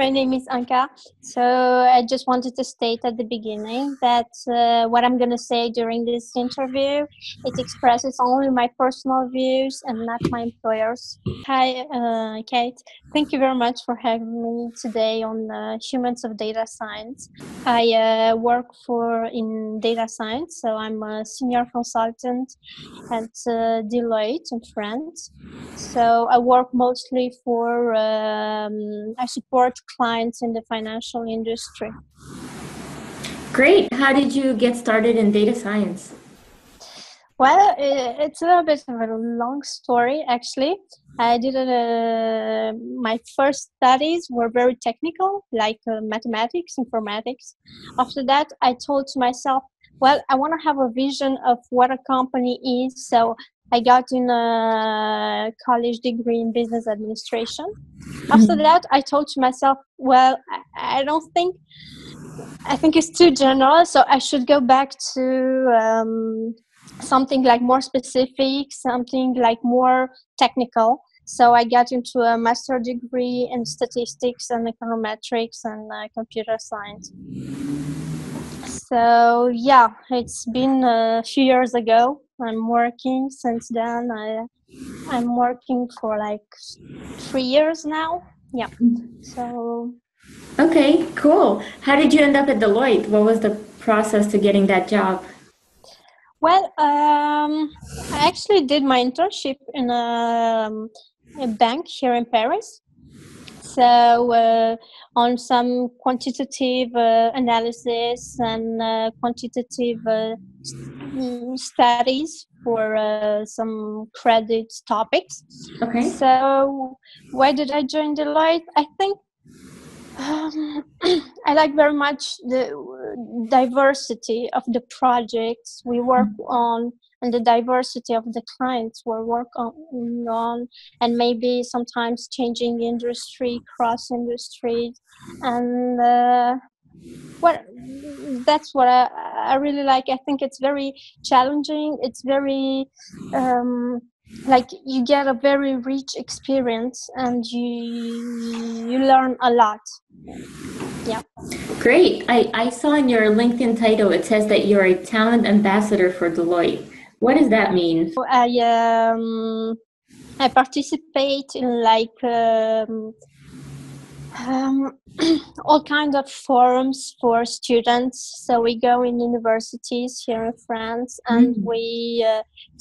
my name is Anca. So I just wanted to state at the beginning that what I'm going to say during this interview, it expresses only my personal views and not my employer's. Hi, Kate. Thank you very much for having me today on Humans of Data Science. I work in data science, so I'm a senior consultant at Deloitte in France. So I work mostly for, I support clients in the financial industry. Great. How did you get started in data science? Well, it's a little bit of a long story, actually. I did my first studies were very technical, like mathematics, informatics. After that, I told to myself, well, I want to have a vision of what a company is. So I got in a college degree in business administration. After that, I told to myself, well, I think it's too general, so I should go back to something like more specific, something like more technical. So I got into a master degree in statistics and econometrics and computer science. So yeah, it's been a few years ago. I'm working since then. I'm working for like 3 years now. Yeah. So. Okay, cool. How did you end up at Deloitte? What was the process to getting that job? Well, I actually did my internship in a bank here in Paris. So on some quantitative analysis and quantitative studies for some credit topics. Okay. So why did I join Deloitte? I think I like very much the diversity of the projects we work on and the diversity of the clients we work on, and maybe sometimes changing industry, cross industry, and that's what I really like. I think it's very challenging. It's very like you get a very rich experience and you learn a lot. Yeah. Great. I saw in your LinkedIn title, it says that you're a talent ambassador for Deloitte. What does that mean? I participate in like all kinds of forums for students. So we go in universities here in France and we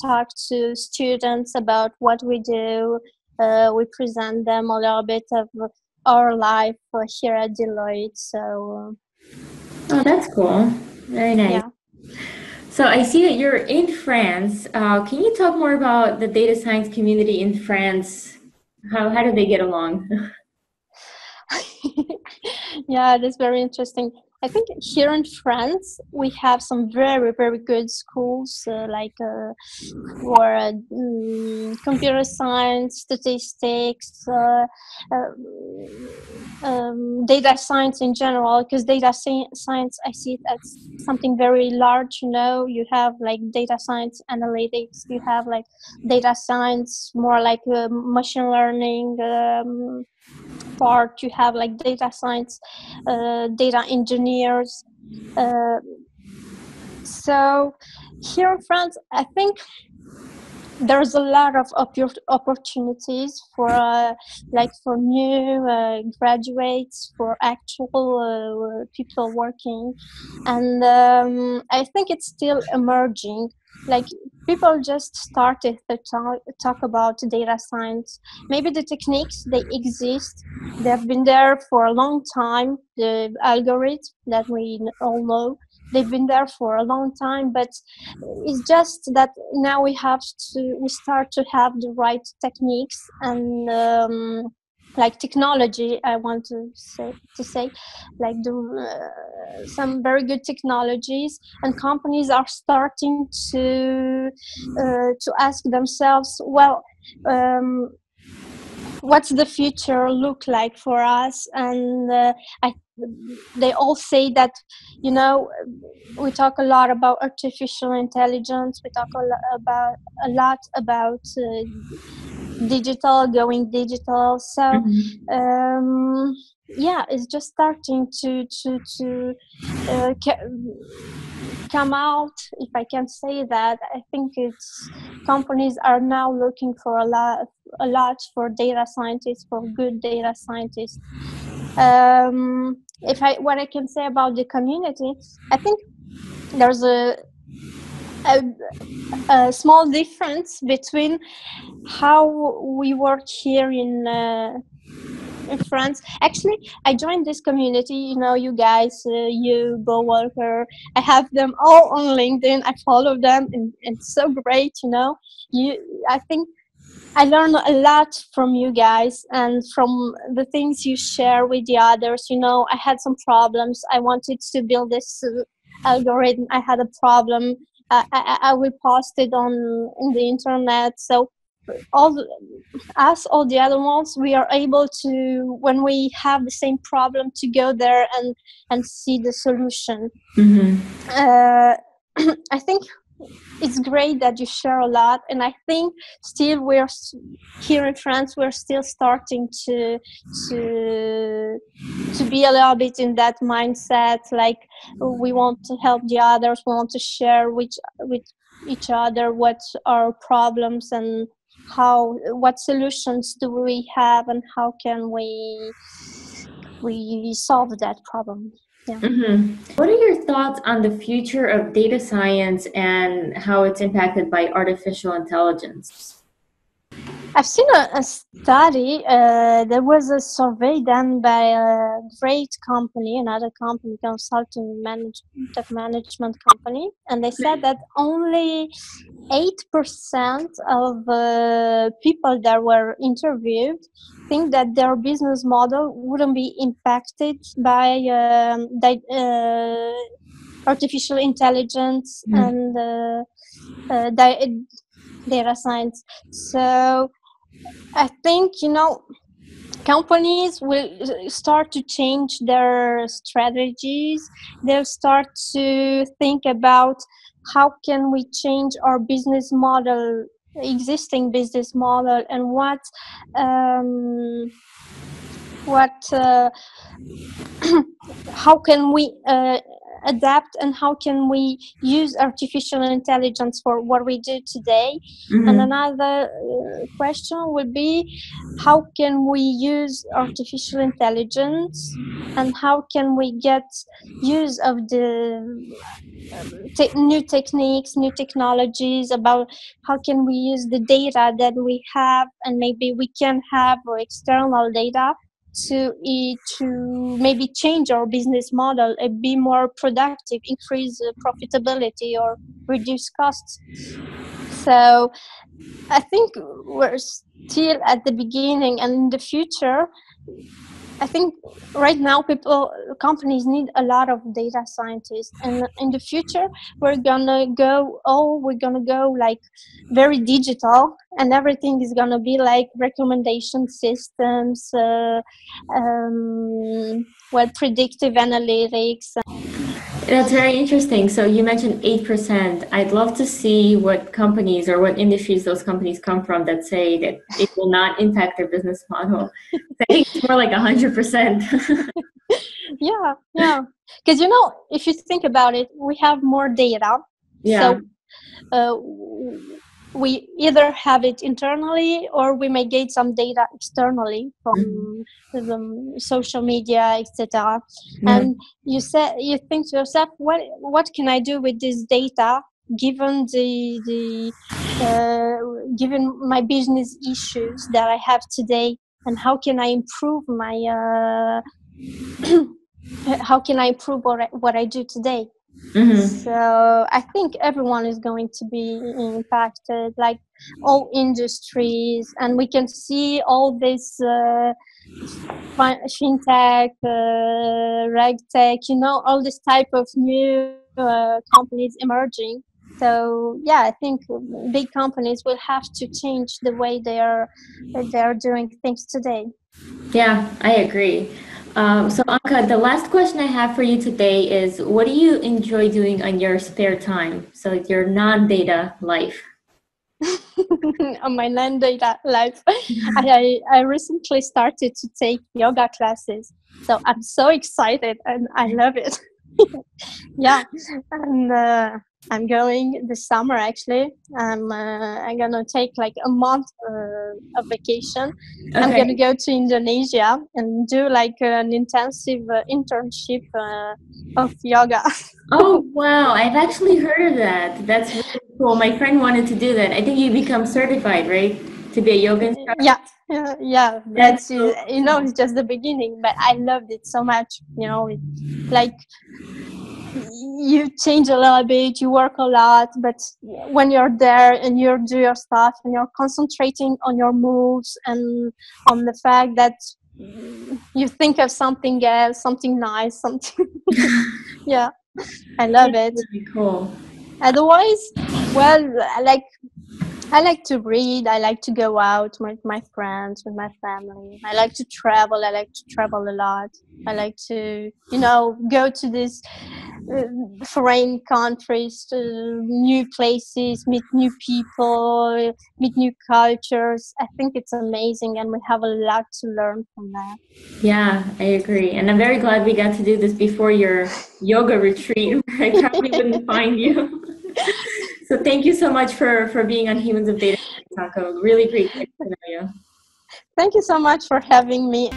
talk to students about what we do. We present them a little bit of our life here at Deloitte. So oh, that's cool. Very nice. Yeah. So I see that you're in France. Can you talk more about the data science community in France? How do they get along? Yeah, that's very interesting. I think here in France, we have some very, very good schools like for computer science, statistics, data science in general, because data science, I see it as something very large. You have like data science analytics, you have like data science, more like machine learning part, you have like data science, data engineers. So here in France, I think there's a lot of opportunities for for new graduates, for actual people working, and I think it's still emerging. Like people just started to talk about data science. Maybe the techniques, they exist, they've been there for a long time. The algorithms that we all know, they've been there for a long time, but it's just that now we start to have the right techniques and like technology. I want to say like some very good technologies, and companies are starting to ask themselves, well, what's the future look like for us? And they all say that, we talk a lot about artificial intelligence, we talk a lot about going digital. So it's just starting to come out, if I can say that. I think companies are now looking for a lot for data scientists, for good data scientists. What I can say about the community, I think there's a small difference between how we work here in France. Actually, I joined this community, you guys, you, Beau Walker. I have them all on LinkedIn. I follow them, and it's so great, I think I learn a lot from you guys and from the things you share with the others. I had some problems. I wanted to build this algorithm. I had a problem. I will post it in the internet. So all the other ones, we are able to, when we have the same problem, to go there and see the solution. I think it's great that you share a lot, and I think still we're here in France, we're still starting to be a little bit in that mindset, like we want to help the others, we want to share with each other what our problems and what solutions do we have, and how can we solve that problem. Yeah. What are your thoughts on the future of data science and how it's impacted by artificial intelligence? I've seen a study. There was a survey done by a great company, another company, consulting management company, and they said that only 8% of people that were interviewed think that their business model wouldn't be impacted by artificial intelligence and data science. So I think, companies will start to change their strategies. They'll start to think about how can we change our business model, existing business model, and how can we adapt, and how can we use artificial intelligence for what we do today. And another question would be, how can we use artificial intelligence, and how can we get use of the new techniques, new technologies, about how can we use the data that we have, and maybe we can have external data to maybe change our business model and be more productive, increase profitability, or reduce costs. So I think we're still at the beginning, and in the future, I think right now companies need a lot of data scientists, and in the future we're gonna go like very digital, and everything is gonna be like recommendation systems, predictive analytics. That's very interesting. So you mentioned 8%. I'd love to see what companies or what industries those companies come from that say that it will not impact their business model. I think it's more like 100%. Yeah. Because, if you think about it, we have more data. Yeah. So we either have it internally, or we may get some data externally from the social media, etc. And you think to yourself, what can I do with this data, given given my business issues that I have today, and how can I improve my how can I improve what I do today? So I think everyone is going to be impacted, like all industries, and we can see all this fintech, regtech, all this type of new companies emerging. So yeah, I think big companies will have to change the way they are doing things today. Yeah, I agree. So Anca, the last question I have for you today is, what do you enjoy doing on your spare time? So your non-data life. on my non-data life. I recently started to take yoga classes, so I'm so excited and I love it. Yeah, and I'm going this summer. Actually, I'm gonna take like a month of vacation. I'm gonna go to Indonesia and do like an intensive internship of yoga. Oh, wow. I've actually heard of that. That's really cool. My friend wanted to do that. I think you become certified, right? To be a yoga instructor. Yeah, yeah. That's That's so cool. it's just the beginning, but I loved it so much. It's like you change a little bit, you work a lot, but when you're there and you do your stuff and you're concentrating on your moves and on the fact that you think of something else, something nice, something. Yeah, I love it. That's really cool. Otherwise, well, I like to read. I like to go out with my friends, with my family. I like to travel. I like to travel a lot. I like to, go to these foreign countries, to new places, meet new people, meet new cultures. I think it's amazing, and we have a lot to learn from that. Yeah, I agree. And I'm very glad we got to do this before your yoga retreat, where I probably wouldn't find you. So thank you so much for being on Humans of Data, Taco. Really great getting to know you. Thank you so much for having me.